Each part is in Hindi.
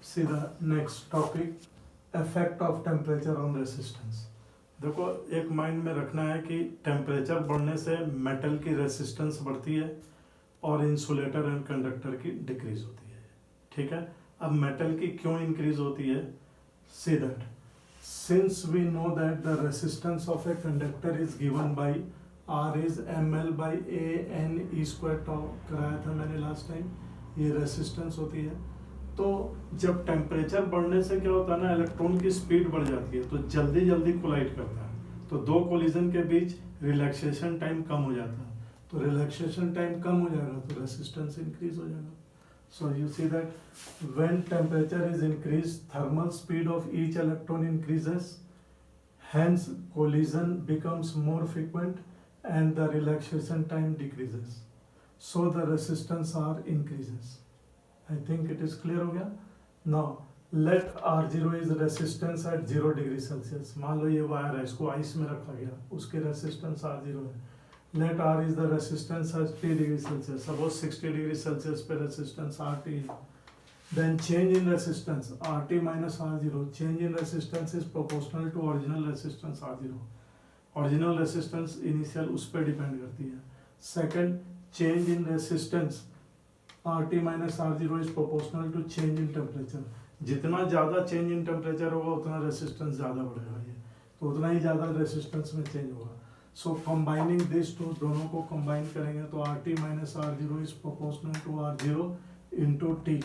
See the next topic, effect of temperature on resistance. देखो एक माइंड में रखना है कि टेम्परेचर बढ़ने से मेटल की रेसिस्टेंस बढ़ती है और इंसुलेटर एंड कंडक्टर की डिक्रीज होती है. ठीक है, अब मेटल की क्यों इंक्रीज होती है? See that since we know that the resistance of a conductor is given by R is ml by A n e square tau कराया था मैंने लास्ट टाइम. ये रेसिस्टेंस होती है. तो जब टेम्परेचर बढ़ने से क्या होता है ना, इलेक्ट्रॉन की स्पीड बढ़ जाती है तो जल्दी जल्दी कोलाइड करता है. तो दो कोलिजन के बीच रिलैक्सेशन टाइम कम हो जाता है. तो रिलैक्सेशन टाइम कम हो जाएगा तो रेसिस्टेंस इंक्रीज हो जाएगा. सो you see that when temperature is increase thermal speed of each electron increases, hence collision becomes more frequent and the relaxation time decreases, so the resistance R increases. I think it is clear हो गया. Now let R0 is resistance at 0 degree Celsius. मान लो ये वायर है, इसको आइस में रखा गया, उसके रेसिस्टेंस R0 है. Let R is the resistance at 3 degree Celsius. Suppose 60 degree Celsius पे रेसिस्टेंस RT है. Then change in resistance RT minus R0. Change in resistance is proportional to original resistance R0. Original resistance initial उस पर डिपेंड करती है. Second, change in resistance RT minus R0 is proportional to change in temperature. जितना ज़्यादा change in temperature होगा उतना resistance ज़्यादा बढ़ेगा. ये तो उतना ही ज़्यादा resistance में change होगा. So combining these two, दोनों को combine करेंगे तो RT minus R0 is proportional to R0 into T.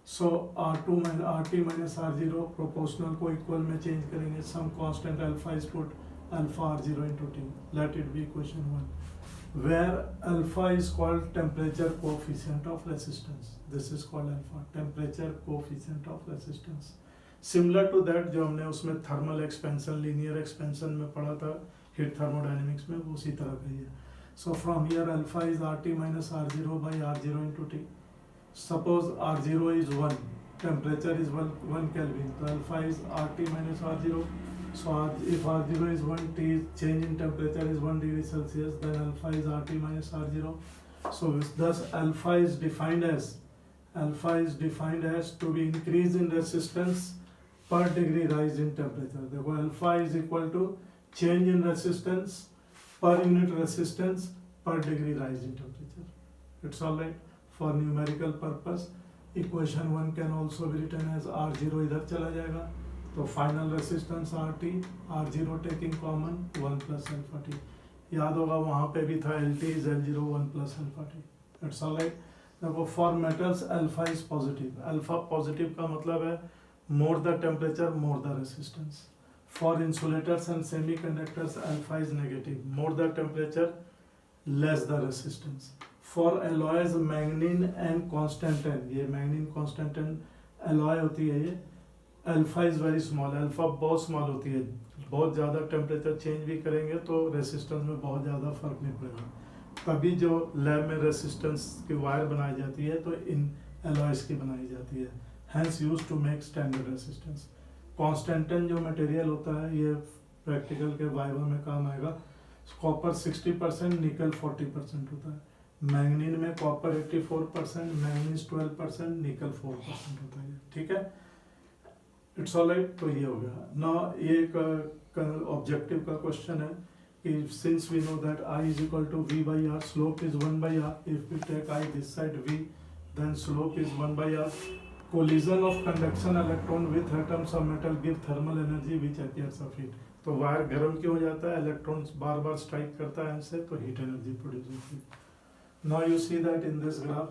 So RT minus R0 proportional को equal में change करेंगे. Some constant alpha is put, alpha R0 into T. Let it be equation 1. Where alpha is called temperature coefficient of resistance. This is called alpha, temperature coefficient of resistance. Similar to that जो हमने उसमें thermal expansion, linear expansion में पढ़ा था heat thermodynamics में, उसी तरह का ही है. So from here alpha is RT minus R0 by R0 into T. Suppose R0 is 1, temperature is 1 Kelvin, so alpha is RT minus R0. So if R0 is 1, T change in temperature is 1 degree Celsius, then alpha is RT minus R0. So thus alpha is defined as to be increase in resistance per degree rise in temperature. देखो alpha is equal to change in resistance per unit resistance per degree rise in temperature. It's all right. For numerical purpose, equation 1 can also be written as R0 इधर चला जाएगा तो final resistance RT, R0 taking common 1 plus alpha T. याद होगा वहाँ पे भी था LT is L0 1 plus alpha T. That's all right. देखो for metals alpha is positive. Alpha positive का मतलब है more the temperature more the resistance. For insulators and semiconductors alpha is negative. More the temperature less the resistance. For alloys manganin and constantan, ये मैग्नीन कॉन्स्टेंटेन alloy होती है, ये alpha is very small, alpha बहुत स्मॉल होती है. बहुत ज़्यादा टेम्परेचर चेंज भी करेंगे तो रेसिस्टेंस में बहुत ज़्यादा फर्क नहीं पड़ेगा. तभी जो लैब में रेसिस्टेंस की वायर बनाई जाती है तो इन एलॉयज की बनाई जाती है. Hence use to make standard resistance. Constantan जो मटेरियल होता है ये प्रैक्टिकल के वाइवा में काम आएगा. कॉपर 60%, निकल 40% होता है. मैग्नीन में कॉपर 84%, मैग्नीज 12%, निकल 4% होता है. ठीक है, इट्स ऑल राइट. तो ये हो गया ना. ये एक ऑब्जेक्टिव का क्वेश्चन है कि since we know that I is equal to V by R, slope is 1 by R. If we take I this side V, then slope is 1 by R. Collision of conduction electron with atoms of metal give thermal energy which appears of heat. तो वायर गर्म क्यों हो जाता है? इलेक्ट्रॉन बार बार स्ट्राइक करता है इनसे तो हीट एनर्जी प्रोड्यूस होती है. Now you see that in this graph,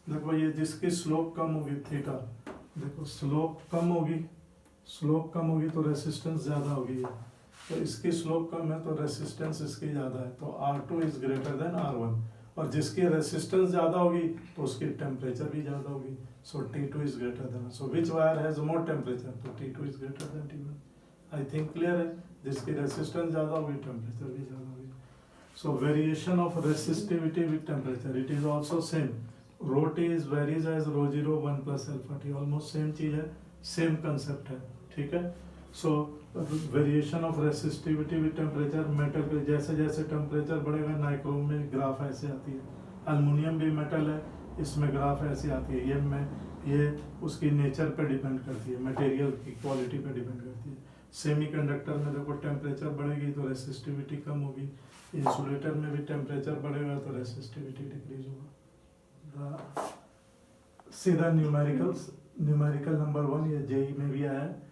देखो ये जिसकी स्लोप कम होगी थीटा, देखो स्लोप कम होगी तो रेसिस्टेंस ज़्यादा होगी. तो इसकी स्लोप कम है तो रेसिस्टेंस इसकी ज़्यादा है तो R2 is greater than R1. और जिसकी रेसिस्टेंस ज़्यादा होगी तो उसकी टेम्परेचर भी ज़्यादा होगी. सो T2 is greater than. So which wire has more temperature? तो T2 is greater than T1. I think clear है. जिसकी रेसिस्टेंस ज़्यादा होगी टेम्परेचर भी ज़्यादा होगी. So variation of resistivity with temperature, it is also same. Rho T is varies as rho 0 1 plus alpha T. Almost same चीज़ है, same concept है. ठीक है. So variation of resistivity with temperature, metal के जैसे जैसे temperature बढ़ेगा नाइक्रोम में ग्राफ ऐसे आती है. अल्युमिनियम भी मेटल है, इसमें ग्राफ ऐसी आती है. ये मैं ये उसकी नेचर पे डिपेंड करती है, मटेरियल की क्वालिटी पे डिपेंड करती है। सेमीकंडक्टर में देखो टेम्परेचर बढ़ेगी तो रेसिस्टिविटी कम होगी, इंसुलेटर में भी टेम्परेचर बढ़ेगा तो रेसिस्टिविटी डिक्रीज होगा। सीधा न्यूमेरिकल नंबर 1 ये जेई में भी आया है,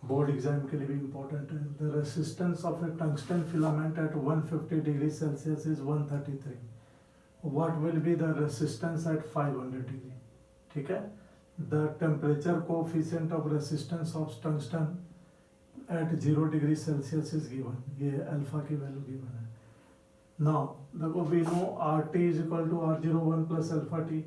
बोर्ड एग्जाम के लिए भी इम्पोर्टेंट है। The resistance of a tungsten filament at 150 degree Celsius is 133, what will be the resistance at 500 degree. ठीक है, the temperature coefficient of resistance of tungsten at 0 degree Celsius is given, ये अल्फा की वैल्यू गिवन है। नाउ देखो we know RT is equal to R01 plus alpha T,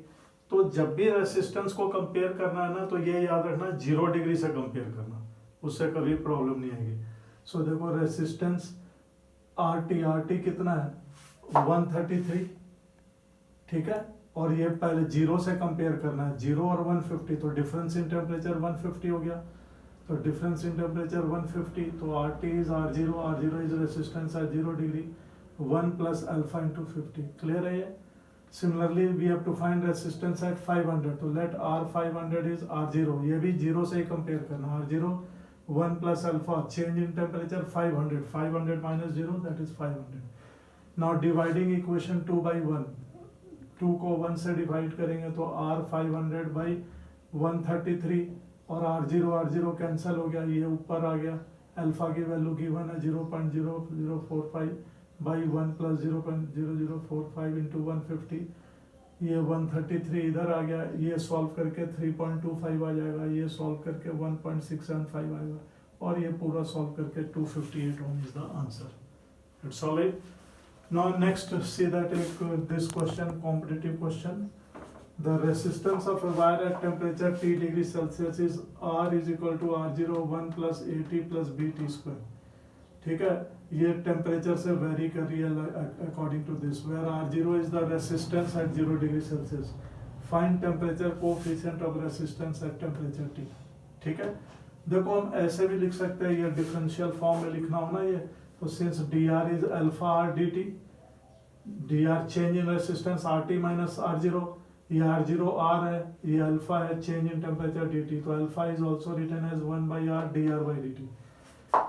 तो जब भी रेसिस्टेंस को कंपेयर करना है ना तो ये याद रखना 0 डिग्री से कंपेयर करना, उससे कभी प्रॉब्लम नहीं आएगी। सो देखो रेसिस्टेंस RT कितना है 133, ठीक है, और ये पहले 0 से कंपेयर करना है, 0 और 150, तो डिफरेंस इन टेम्परेचर 150 हो गया, तो डिफरेंस इन टेम्परेचर 150, तो RT is R0 is resistance at 0 degree, 1 plus alpha into 50, clear है ये। Similarly, we have to find resistance at 500. तो let R500 is R0. ये भी 0 से ही compare करना. R0 1 plus alpha, change in temperature 500. 500 minus 0, that is 500. Now dividing equation 2 by 1. 2 को 1 से divide करेंगे तो R500 by 133 और R0 cancel हो गया, ये ऊपर आ गया. अल्फा की वैल्यू गिवन है 0.0045 बाई 1 प्लस 0.0045 इंटू 150, ये 133 इधर आ गया, ये सॉल्व करके 3.25 आ जाएगा, ये सॉल्व करके 1.675 आएगा, और ये पूरा सॉल्व करके 258 ohm is the answer. It's all right. Now next see that this question, competitive question, the resistance of a wire at temperature T degree Celsius is R is equal to R01 plus AT plus BT square. ठीक है, ये टेम्परेचर से वेरी कर रही है according to this, where R0 is the resistance at 0 degree Celsius, find temperature coefficient of resistance at temperature T। ठीक है, देखो हम ऐसे भी लिख सकते हैं, ये डिफरेंशियल फॉर्म में लिखना हो ना ये, तो since dr is alpha R dt, dr change in resistance RT minus R0, ये R0 R है, ये अल्फा है, चेंज इन टेम्परेचर dt, तो alpha is also written as 1 by R dr by dt।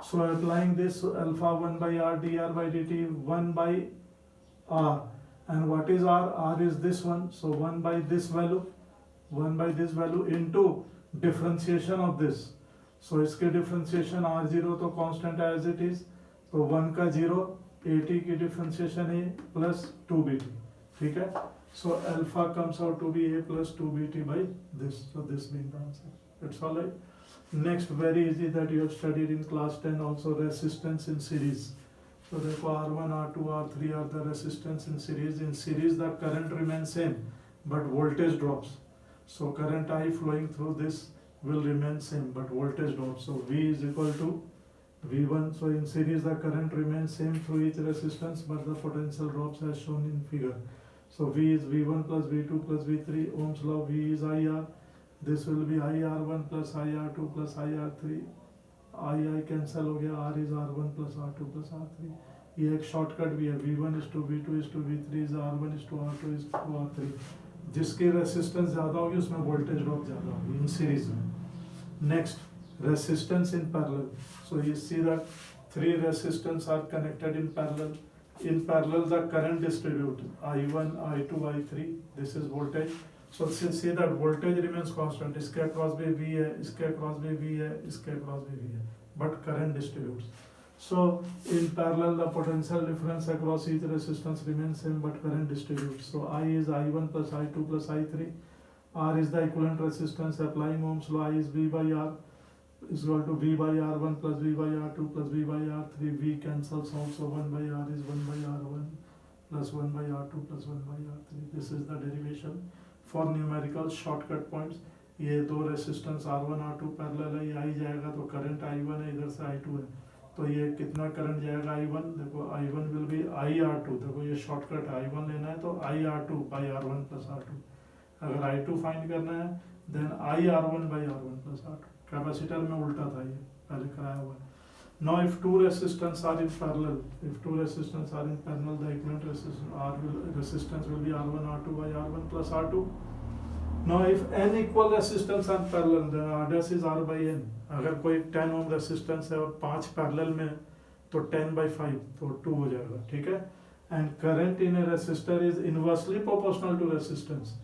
So applying this alpha 1 by R dr by dt, 1 by R, and what is R? R is this one, so 1 by this value into differentiation of this, so इसके differentiation R0 तो constant as it is, तो 1 का 0, AT की differentiation A plus 2BT, ठीक है, so alpha comes out to be A plus 2BT by this, so this being the answer। It's all right। Next, very easy, that you have studied in class 10 also, resistance in series। So therefore R1, R2, R3 are the resistance in series. In series the current remains same but voltage drops, so current I flowing through this will remain same but voltage drops, so V is equal to V1, so in series the current remains same through each resistance but the potential drops as shown in figure, so V is V1 plus V2 plus V3, Ohm's law, V is IR, this will be IR1 plus IR2 plus IR3, I cancel हो गया, R is R1 plus R2 plus R3, ये एक शॉर्टकट भी है, V1 is to V2 is to V3 is R1 is to R2 is to R3, जिसकी रेसिस्टेंस ज़्यादा होगी उसमें वोल्टेज ड्रॉप ज़्यादा होगी इन सीरीज में। Next, resistance in parallel, so you see that 3 resistance are connected in parallel, in parallel the current distribute I1, I2, I3, this is voltage, so see that voltage remains constant, इसके across भी V है, इसके across भी V है, इसके across भी V है, but current distributes, so in parallel the potential difference across each resistance remains same but current distributes, so I is I1 plus I2 plus I3, R is the equivalent resistance, applying Ohm's law, I is V by R is equal to V by R1 plus V by R2 plus V by R3, V cancels also, 1 by R is 1 by R1 plus 1 by R2 plus 1 by R3, this is the derivation for numerical shortcut points। ये दो रेसिस्टेंस R1 R2 पैरेलल है, ये आई जाएगा तो करंट I1 है, इधर से I2 है, तो ये कितना करंट जाएगा I1, देखो I1 विल बी IR2, देखो ये शॉर्टकट है, I1 लेना है तो IR2 by R1 plus R2, अगर I2 फाइंड करना है then IR1 by R1 plus R2, capacitor में उल्टा था ये पहले कराया हुआ है। Now if two resistance are in parallel, the equivalent resistance will be R1 R2 by R1 plus R2, Now if n equal resistance and parallel, then radius is r by n. अगर कोई 10 ओम रेसिस्टेंस है और 5 पैरेलल में तो 10 by 5 तो 2 हो जाएगा, ठीक है. And current in a resistor is inversely proportional to resistance.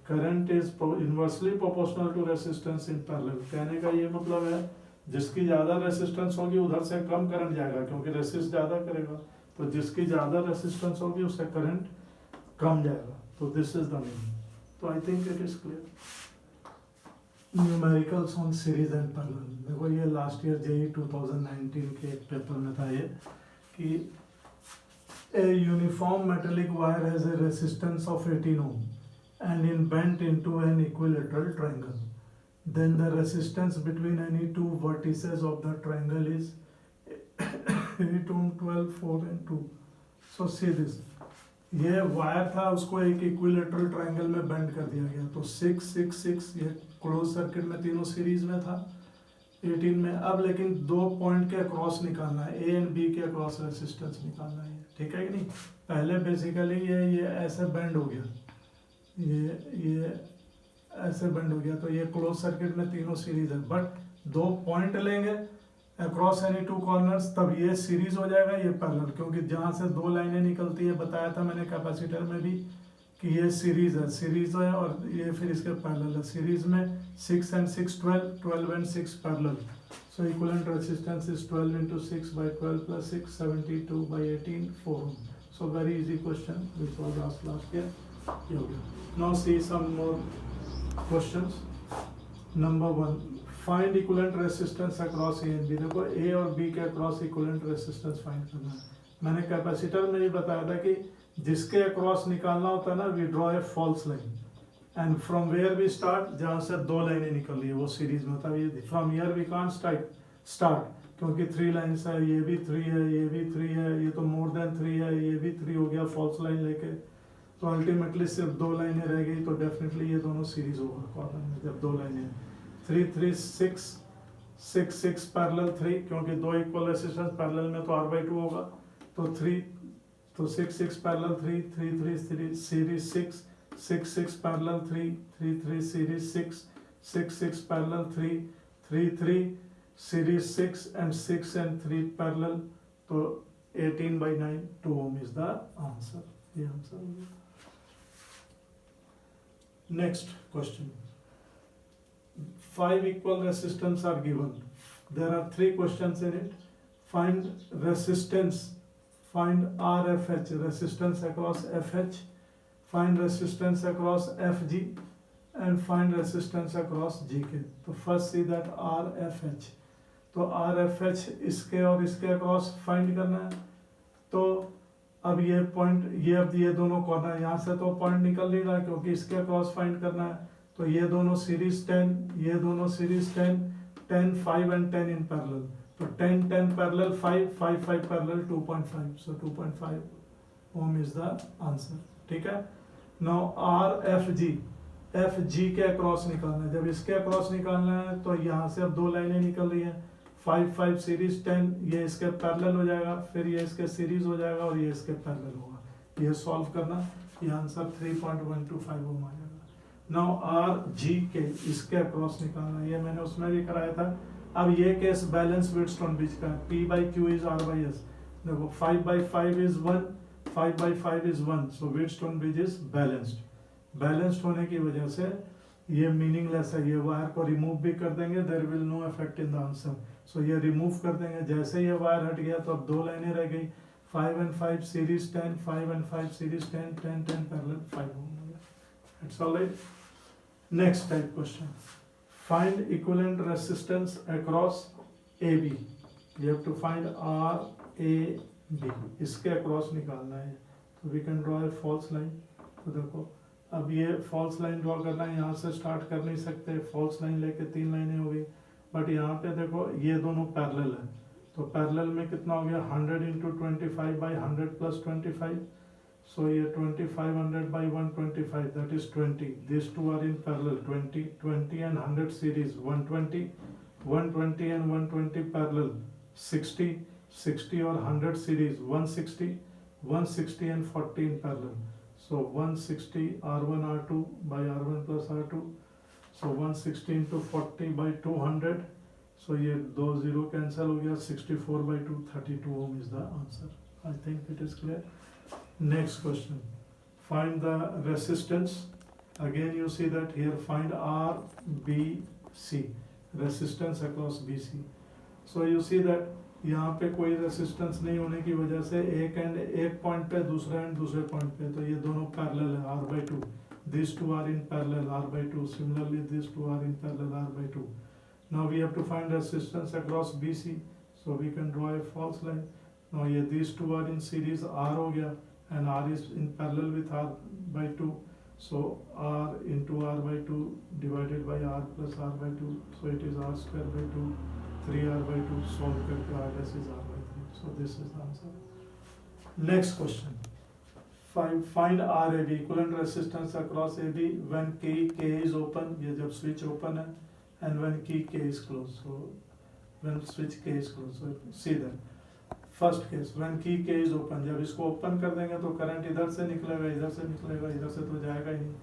Current is inversely proportional to resistance in parallel. कहने का ये मतलब है जिसकी ज्यादा रेसिस्टेंस होगी उधर से कम करंट जाएगा क्योंकि रेसिस्ट ज्यादा करेगा, तो जिसकी ज्यादा रेसिस्टेंस होगी उससे करंट कम जाएगा. तो दिस इज द मीनिंग. तो I think it is clear. Numericals on series and parallel. देखो ये लास्ट ईयर जेई 2019 के एक पेपर में था ये कि a uniform metallic wire has a resistance of 18 ohm and in bent into an equilateral triangle. Then the resistance between any two vertices of the triangle is 8 ohm, 12, 4 and 2. So see this. ये वायर था उसको एक इक्विलेटरल ट्रायंगल में बेंड कर दिया गया, तो 6, 6, 6 ये क्लोज सर्किट में तीनों सीरीज में था 18 में. अब लेकिन दो पॉइंट के अक्रॉस निकालना है, ए एंड बी के अक्रॉस रेसिस्टेंस निकालना है, ठीक है कि नहीं. पहले बेसिकली ये ऐसे बेंड हो गया, ये ऐसे बेंड हो गया, तो ये क्लोज सर्किट में तीनों सीरीज है. बट दो पॉइंट लेंगे अक्रॉस एनी टू कॉर्नर्स तब ये सीरीज हो जाएगा, ये पैरेलल, क्योंकि जहाँ से दो लाइनें निकलती है बताया था मैंने कैपेसिटर में भी कि ये सीरीज है और ये फिर इसके पैरेलल है. सीरीज में 6 and 6 12, 12 and 6 parallel. So equivalent resistance is 12 into 6 by 12 plus 6 72 by 18 4 ohm. So very easy question which was asked last year. ये हो गया. Now see some more questions. Number 1, find equivalent resistance across A and B. देखो ए और बी के अक्रॉस इक्विवेलेंट रेसिस्टेंस फाइंड करना है. मैंने कैपेसिटर में ये बताया था कि जिसके अक्रॉस निकालना होता है ना, we draw a false line and from where we start, जहाँ से दो लाइनें निकल रही है वो सीरीज में होता है. ये from here we can't start क्योंकि 3 लाइन्स है, ये भी 3 है, ये भी 3 है, ये तो मोर देन 3 है, ये भी 3 हो गया फॉल्स लाइन लेके. तो अल्टीमेटली सिर्फ दो लाइनें रह गई, तो डेफिनेटली ये दोनों सीरीज होगा कॉर्नर में जब दो लाइनें. 3, 3, 6, 6, 6 पैरेलल 3, क्योंकि दो इक्वल रेसिस्टेंस पैरेलल में तो r/2 होगा, तो 3, तो 6, 6 parallel 3, 3, 3 series 6, 6, 6 parallel 3, 3, 3 series 6, 6, 6 parallel 3, 3, 3 series 6 and 6 and 3 parallel. तो 18/9 2 ohm is the answer. ये आंसर हो गया. Next question. 5 equal resistance are given. There are 3 questions in it. Find resistance, find RFH, resistance across FH, find resistance across FG, and find resistance across GK. तो first see that RFH. तो RFH इसके और इसके across find करना है. तो अब ये पॉइंट, ये दोनों कॉर्नर, यहाँ से तो पॉइंट निकल नहीं रहा क्योंकि इसके अक्रॉस फाइंड करना है. तो ये दोनों सीरीज 10, ये दोनों सीरीज 10, 10, 5 and 10 in parallel. तो 10, 10 parallel 5, 5, 5 parallel 2.5. So 2.5 ohm is the answer. ठीक है. Now RFG, FG के अक्रॉस निकालना है. जब इसके अक्रॉस निकालना है तो यहाँ से अब दो लाइनें निकल रही हैं, 5, 5 सीरीज 10, ये इसके पैरेलल हो जाएगा, फिर ये इसके सीरीज हो जाएगा और ये इसके पैरेलल होगा. ये सॉल्व करना, ये आंसर 3.125 ohm आ जाएगा. नाउ आर जी के इसके अक्रॉस निकालना, ये मैंने उसमें भी कराया था. अब ये केस बैलेंस व्हीटस्टोन ब्रिज का, P/Q इज R/S. देखो 5/5 is 1, 5/5 is 1, so Wheatstone bridge is balanced. Balanced होने की वजह से ये मीनिंगलेस है. ये वायर को रिमूव भी कर देंगे, there will no effect in the answer. So ये रिमूव कर देंगे. जैसे ये वायर हट गया तो अब दो लाइनें रह गई, 5 and 5 series 10, 5 and 5 series 10, 10, 10 parallel 5 हो गया. It's alright. Next type question. Find equivalent resistance across AB. You have to find RAB. इसके across निकालना है. तो we can draw a false line. तो देखो अब ये false line draw करना है, यहाँ से start कर नहीं सकते. false line लेके 3 लाइनें हो गई. बट यहाँ पे देखो ये दोनों पैरेलल है, तो पैरेलल में कितना हो गया, 100 into 25 by 100 plus 25. So ये 2500 by 125, that is 20. These two are in parallel, 20, 20 and 100 series, 120, 120 and 120 parallel, 60, 60 और 100 series, 160, 160 and 40 in parallel. So 160 R1 R2 by R1 plus R2. So 160 into 40 by 200. So ये दो जीरो कैंसिल हो गया, 64 by 2, 32 ohm is the answer. I think it is clear. Next question. Find the resistance. Again you see that here find R, B, C. Resistance across BC. So you see that यहाँ पे कोई रेसिस्टेंस नहीं होने की वजह से एक एंड एक पॉइंट पे, दूसरा एंड दूसरे पॉइंट पे, तो ये दोनों पैरेलल है, R by 2. These two are in parallel, R by 2. Similarly these two are in parallel, R by 2. Now we have to find resistance across BC, so we can draw a false line. Now ये these two are in series, R हो गया, and R is in parallel with R by 2. So R into R by 2 divided by R plus R by 2. So it is R square by 2. 3R by 2. Solve करके R dash is R by 3. So this is the answer. Next question. Find RAB, equivalent resistance across AB when key K is open. ये जब switch open है, and when key K is closed. So when switch K is closed. So see that. First case, when key K is open, जब इसको open कर देंगे तो current इधर से निकलेगा, इधर से निकलेगा, इधर से तो जाएगा ही नहीं.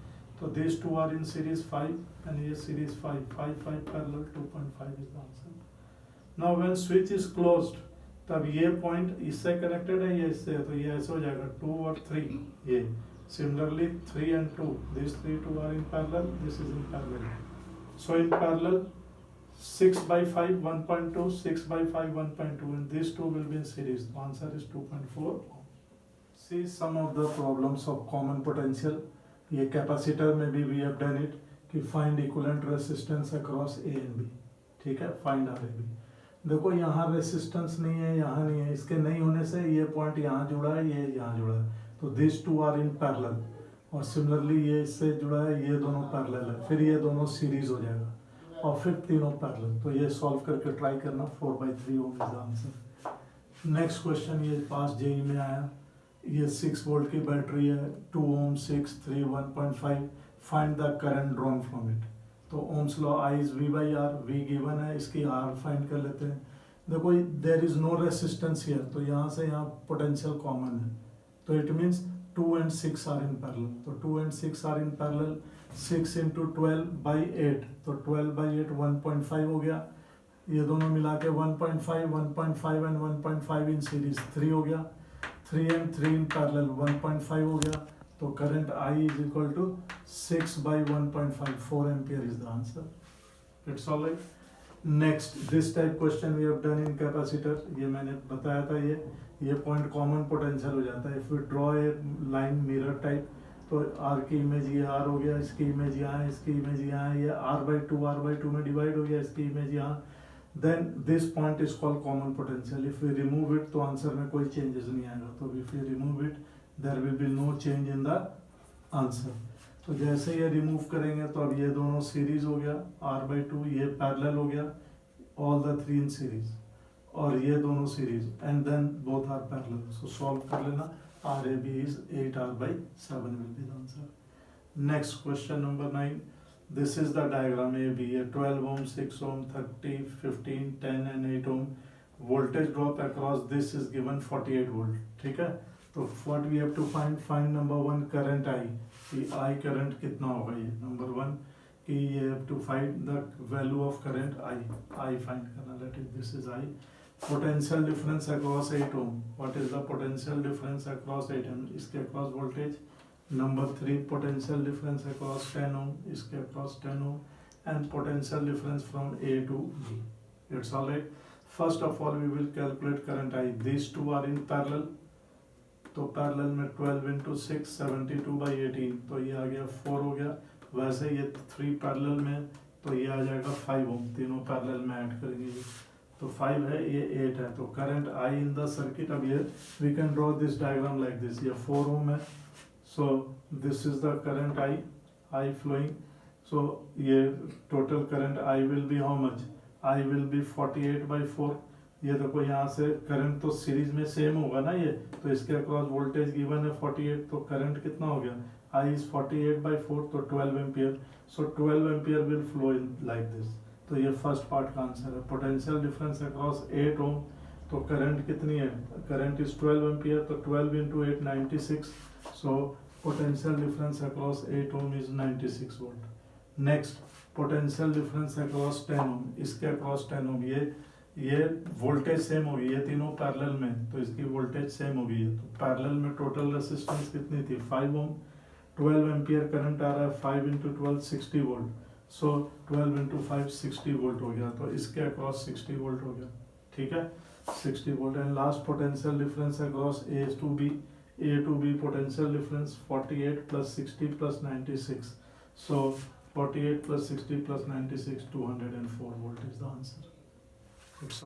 तो these two are in series 5 and ये series 5 parallel 2.5 is the answer. Now when switch is closed, तब ये point इससे connected है, ये इससे, तो ये ऐसे हो जाएगा 2 और 3 ये. Similarly 3 and 2, these 2 are in parallel, this is in parallel. So in parallel 6 by 5 1.2, 6 by 5 1.2, and these two will be in series. The answer is 2.4. See some of the problems of common potential. ये capacitor में भी we have done it कि find equivalent resistance across A and B. ठीक है, find RAB. देखो यहाँ रेसिस्टेंस नहीं है, यहाँ नहीं है, इसके नहीं होने से ये पॉइंट यहाँ जुड़ा है, ये यहाँ जुड़ा है, तो this two are in parallel. और सिमिलरली ये इससे जुड़ा है, ये दोनों पैरेलल है, फिर ये दोनों सीरीज हो जाएगा, और फिर तीनों पैरेलल. तो ये सॉल्व करके ट्राई करना. 4/3 ohm is the answer. Next question ये पास जेई में आया. ये 6 वोल्ट की बैटरी है, 2 ohm 6 3 1.5. Find the current drawn from it. तो ohm's law I is V by R, V given है, इसकी R फाइंड कर लेते हैं. देखो there is no resistance here, तो यहाँ से यहाँ पोटेंशियल कॉमन है, तो it means 2 and 6 are in parallel. तो 2 and 6 are in parallel. 6 into 12 by 8, तो 12 by 8 1.5 हो गया. ये दोनों मिला के 1.5 1.5 and 1.5 इन सीरीज 3 हो गया. 3 and 3 इन पैरेलल 1.5 हो गया. तो current I is equal to 6 by 1.5, 4 ampere is the answer. It's all right. Next, this type question we have done in capacitor. ये मैंने बताया था, ये पॉइंट कॉमन पोटेंशियल हो जाता है. If we draw a line mirror type, तो R की इमेज ये R हो गया, इसकी इमेज यहाँ है, इसकी इमेज यहाँ है, ये R by 2 में डिवाइड हो गया, इसकी इमेज यहाँ. Then this point is called common potential. If we remove it, तो आंसर में कोई changes नहीं आएगा. तो if we remove it, there will be no change in the answer. तो जैसे ये रिमूव करेंगे तो अब ये दोनों सीरीज हो गया, R by 2, ये पैरेलल हो गया, all the 3 in series, और ये दोनों series, and then both are parallel. So solve कर लेना. RAB is 8R by 7 will be the answer. Next question number 9. This is the diagram AB. ये 12 ohm, 6 ohm, 30, 15, 10 and 8 ohm. Voltage drop across this is given 48 volt. ठीक है. तो what we have to find number 1 current I. कि I current कितना होगा ये number 1, कि ये have to find the value of current I find करना. Let it, this is I. Potential difference across 8 ohm. What is the potential difference across 8 ohm? इसके across voltage. Number 3, potential difference across 10 ohm. इसके across 10 ohm. And potential difference from A to B. It's all right. First of all we will calculate current I. These two are in parallel. तो पैरेलल में 12 into 6 72 by 18, तो ये आ गया 4 हो गया. वैसे ये 3 पैरेलल में, तो ये आ जाएगा 5 ओम. तीनों पैरेलल में ऐड करेंगे, तो 5 है, ये 8 है. तो current I in the circuit. अब ये we can draw this diagram like this. ये 4 ओम है, so this is the current I flowing. So ये total current I will be how much? I will be 48 by 4. ये देखो यहाँ से करंट तो सीरीज में सेम होगा ना ये, तो इसके अक्रॉस वोल्टेज गिवन है 48, तो करंट कितना हो गया? I is 48 by 4, तो 12 ampere. So 12 ampere will flow in like this. तो ये फर्स्ट पार्ट का आंसर है. पोटेंशियल डिफरेंस अक्रॉस 8 ओम, तो करंट कितनी है? करंट इज 12 एम्पियर, तो 12 into 8 96. So potential difference across 8 ohm is 96 volt. Next, potential difference across 10 ohm, इसके across 10 ohm ये वोल्टेज सेम होगी, ये तीनों पैरेलल में, तो इसकी वोल्टेज सेम होगी। तो पैरेलल में टोटल रेसिस्टेंस कितनी थी 5 ओम, 12 एम्पियर करंट आ रहा है, 5 इंटू 12 60 वोल्ट, सो 12 इंटू 5 60 वोल्ट हो गया, तो इसके अक्रॉस 60 वोल्ट हो गया, ठीक है 60 volt. And last potential difference across A to B potential difference 48 plus 60 plus 96, so 48 plus 60 plus 96, 204 volt is the answer.